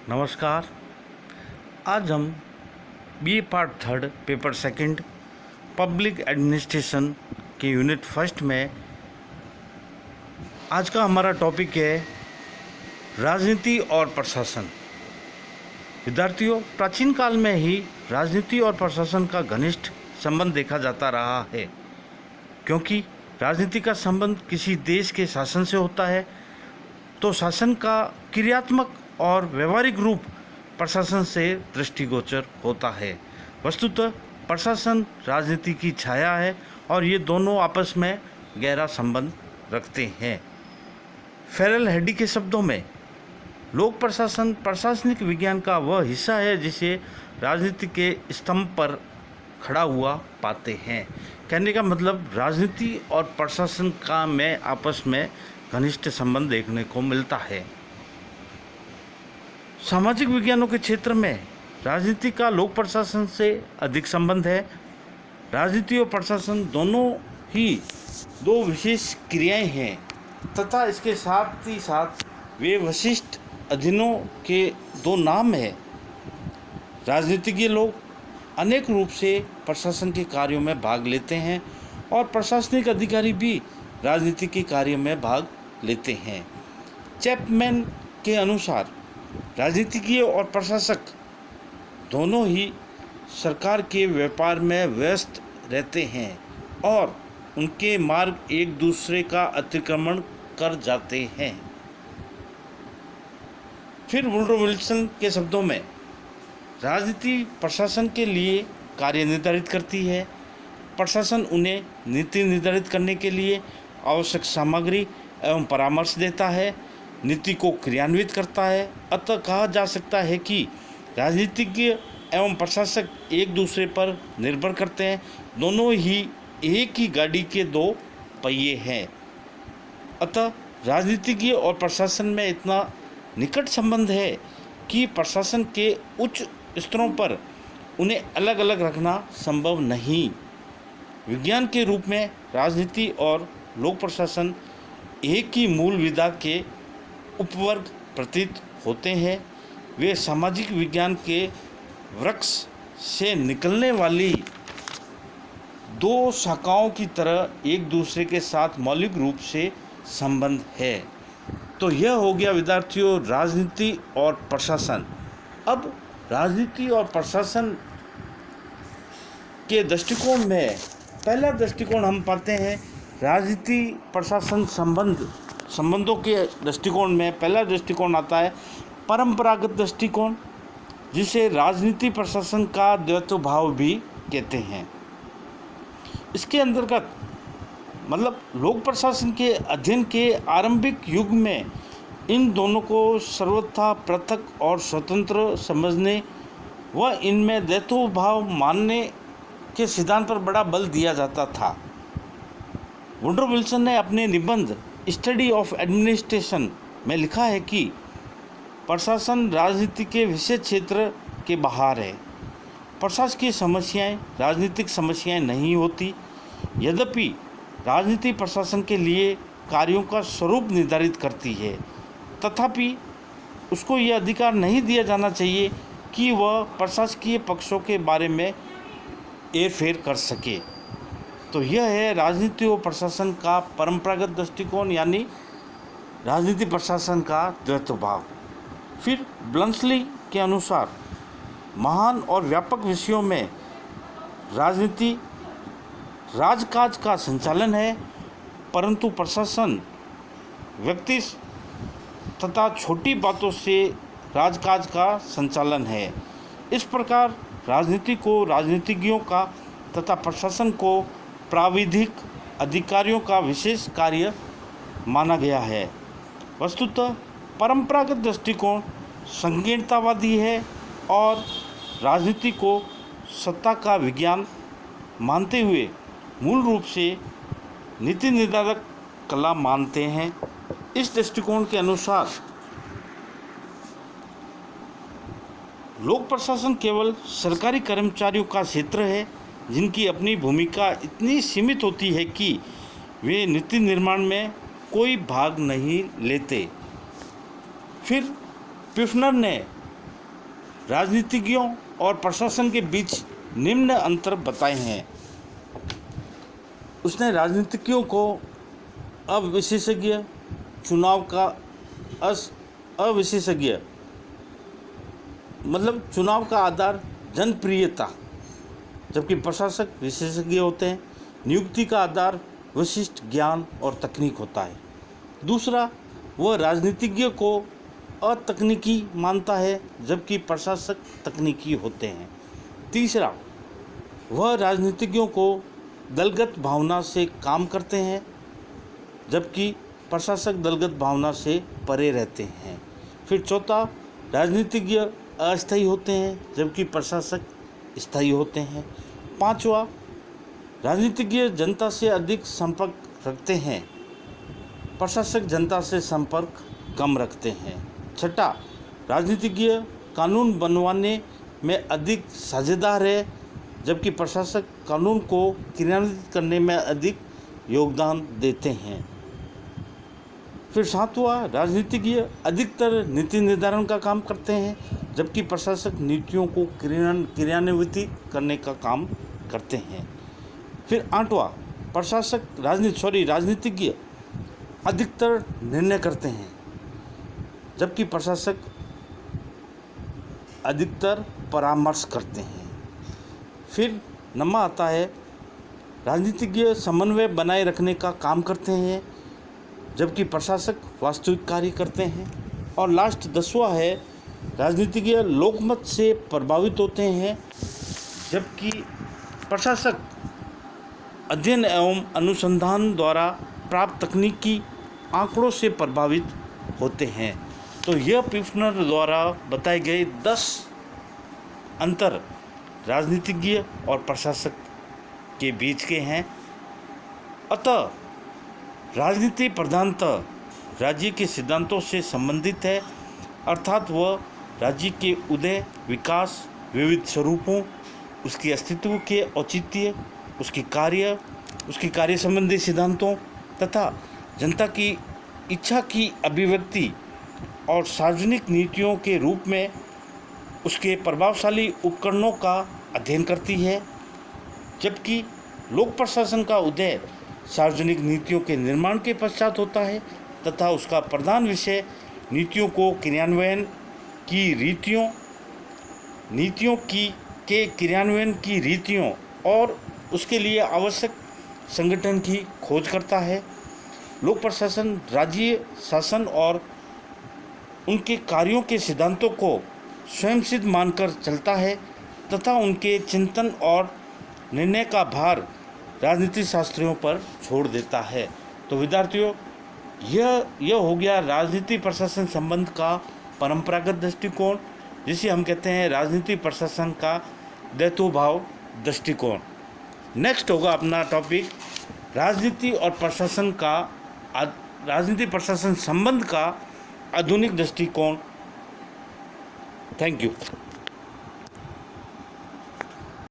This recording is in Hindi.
नमस्कार। आज हम BA part third paper second public administration के यूनिट फर्स्ट में आज का हमारा टॉपिक है राजनीति और प्रशासन। विद्यार्थियों, प्राचीन काल में ही राजनीति और प्रशासन का घनिष्ठ संबंध देखा जाता रहा है, क्योंकि राजनीति का संबंध किसी देश के शासन से होता है तो शासन का क्रियात्मक और व्यवहारिक रूप प्रशासन से दृष्टिगोचर होता है। वस्तुतः प्रशासन राजनीति की छाया है और ये दोनों आपस में गहरा संबंध रखते हैं। फेरेल हेडी के शब्दों में लोक प्रशासन प्रशासनिक विज्ञान का वह हिस्सा है जिसे राजनीति के स्तंभ पर खड़ा हुआ पाते हैं। कहने का मतलब राजनीति और प्रशासन का में आपस में घनिष्ठ संबंध देखने को मिलता है। सामाजिक विज्ञानों के क्षेत्र में राजनीति का लोक प्रशासन से अधिक संबंध है। राजनीति और प्रशासन दोनों ही दो विशेष क्रियाएं हैं तथा इसके साथ ही साथ वे विशिष्ट अधीनों के दो नाम हैं। राजनीतिज्ञ लोग अनेक रूप से प्रशासन के कार्यों में भाग लेते हैं और प्रशासनिक अधिकारी भी राजनीति के कार्य में भाग लेते हैं। चैपमैन के अनुसार राजनीतिज्ञ और प्रशासक दोनों ही सरकार के व्यापार में व्यस्त रहते हैं और उनके मार्ग एक दूसरे का अतिक्रमण कर जाते हैं। फिर वुडरो विल्सन के शब्दों में राजनीति प्रशासन के लिए कार्य निर्धारित करती है, प्रशासन उन्हें नीति निर्धारित करने के लिए आवश्यक सामग्री एवं परामर्श देता है, नीति को क्रियान्वित करता है। अतः कहा जा सकता है कि राजनीतिज्ञ एवं प्रशासक एक दूसरे पर निर्भर करते हैं, दोनों ही एक ही गाड़ी के दो पहिए हैं। अतः राजनीतिज्ञ और प्रशासन में इतना निकट संबंध है कि प्रशासन के उच्च स्तरों पर उन्हें अलग अलग रखना संभव नहीं। विज्ञान के रूप में राजनीति और लोक प्रशासन एक ही मूल विधा के उपवर्ग प्रतीत होते हैं। वे सामाजिक विज्ञान के वृक्ष से निकलने वाली दो शाखाओं की तरह एक दूसरे के साथ मौलिक रूप से संबंध है। तो यह हो गया विद्यार्थियों राजनीति और प्रशासन। अब राजनीति और प्रशासन के दृष्टिकोण में पहला दृष्टिकोण हम पाते हैं राजनीति प्रशासन संबंधों के दृष्टिकोण में पहला दृष्टिकोण आता है परंपरागत दृष्टिकोण, जिसे राजनीति प्रशासन का द्वैत भाव भी कहते हैं। इसके अंतर्गत मतलब लोक प्रशासन के अध्ययन के आरंभिक युग में इन दोनों को सर्वथा पृथक और स्वतंत्र समझने व इनमें द्वैत भाव मानने के सिद्धांत पर बड़ा बल दिया जाता था। वुडरो विल्सन ने अपने निबंध स्टडी ऑफ एडमिनिस्ट्रेशन में लिखा है कि प्रशासन राजनीति के विशेष क्षेत्र के बाहर है। प्रशासकीय समस्याएं राजनीतिक समस्याएं नहीं होती। यद्यपि राजनीति प्रशासन के लिए कार्यों का स्वरूप निर्धारित करती है, तथापि उसको यह अधिकार नहीं दिया जाना चाहिए कि वह प्रशासकीय पक्षों के बारे में हेरफेर कर सके। तो यह है राजनीति और प्रशासन का परंपरागत दृष्टिकोण, यानी राजनीति प्रशासन का द्वैत भाव। फिर ब्लंसली के अनुसार महान और व्यापक विषयों में राजनीति राजकाज का संचालन है, परंतु प्रशासन व्यक्ति तथा छोटी बातों से राजकाज का संचालन है। इस प्रकार राजनीति को राजनीतिज्ञों का तथा प्रशासन को प्राविधिक अधिकारियों का विशेष कार्य माना गया है। वस्तुतः परंपरागत दृष्टिकोण संकीर्णतावादी है और राजनीति को सत्ता का विज्ञान मानते हुए मूल रूप से नीति निर्धारक कला मानते हैं। इस दृष्टिकोण के अनुसार लोक प्रशासन केवल सरकारी कर्मचारियों का क्षेत्र है जिनकी अपनी भूमिका इतनी सीमित होती है कि वे नीति निर्माण में कोई भाग नहीं लेते। फिर पिफनर ने राजनीतिज्ञों और प्रशासन के बीच निम्न अंतर बताए हैं। उसने राजनीतिज्ञों को अविशेषज्ञ, चुनाव का अविशेषज्ञ मतलब चुनाव का आधार जनप्रियता, जबकि प्रशासक विशेषज्ञ होते हैं। नियुक्ति का आधार विशिष्ट ज्ञान और तकनीक होता है। दूसरा, वह राजनीतिज्ञ को अतकनीकी मानता है, जबकि प्रशासक तकनीकी होते हैं। तीसरा, वह राजनीतिज्ञों को दलगत भावना से काम करते हैं, जबकि प्रशासक दलगत भावना से परे रहते हैं। फिर चौथा, राजनीतिज्ञ अस्थायी होते हैं, जबकि प्रशासक स्थायी होते हैं। पांचवा, राजनीतिज्ञ जनता से अधिक संपर्क रखते हैं, प्रशासक जनता से संपर्क कम रखते हैं। छठा, राजनीतिज्ञ कानून बनवाने में अधिक साझेदार है, जबकि प्रशासक कानून को क्रियान्वित करने में अधिक योगदान देते हैं। फिर सातवां, राजनीतिज्ञ अधिकतर नीति निर्धारण का काम करते हैं, जबकि प्रशासक नीतियों को क्रियान्वित करने का काम करते हैं। फिर आठवां, राजनीतिज्ञ अधिकतर निर्णय करते हैं, जबकि प्रशासक अधिकतर परामर्श करते हैं। फिर नंबर आता है, राजनीतिज्ञ समन्वय बनाए रखने का काम करते हैं, जबकि प्रशासक वास्तविक कार्य करते हैं। और लास्ट 10वां है, राजनीतिज्ञ लोकमत से प्रभावित होते हैं, जबकि प्रशासक अध्ययन एवं अनुसंधान द्वारा प्राप्त तकनीकी आंकड़ों से प्रभावित होते हैं। तो यह पिफ्नर द्वारा बताए गए 10 अंतर राजनीतिज्ञ और प्रशासक के बीच के हैं। अतः राजनीति प्रधानतः राज्य के सिद्धांतों से संबंधित है, अर्थात वह राज्य के उदय, विकास, विविध स्वरूपों, उसके अस्तित्व के औचित्य, उसके कार्य संबंधी सिद्धांतों तथा जनता की इच्छा की अभिव्यक्ति और सार्वजनिक नीतियों के रूप में उसके प्रभावशाली उपकरणों का अध्ययन करती है। जबकि लोक प्रशासन का उदय सार्वजनिक नीतियों के निर्माण के पश्चात होता है तथा उसका प्रधान विषय नीतियों को क्रियान्वयन की रीतियों और उसके लिए आवश्यक संगठन की खोज करता है। लोक प्रशासन राज्य शासन और उनके कार्यों के सिद्धांतों को स्वयं सिद्ध मानकर चलता है तथा उनके चिंतन और निर्णय का भार राजनीति शास्त्रियों पर छोड़ देता है। तो विद्यार्थियों, यह हो गया राजनीति प्रशासन संबंध का परंपरागत दृष्टिकोण, जिसे हम कहते हैं राजनीति प्रशासन का द्वैतोभाव दृष्टिकोण। नेक्स्ट होगा अपना टॉपिक राजनीति प्रशासन संबंध का आधुनिक दृष्टिकोण। Thank you.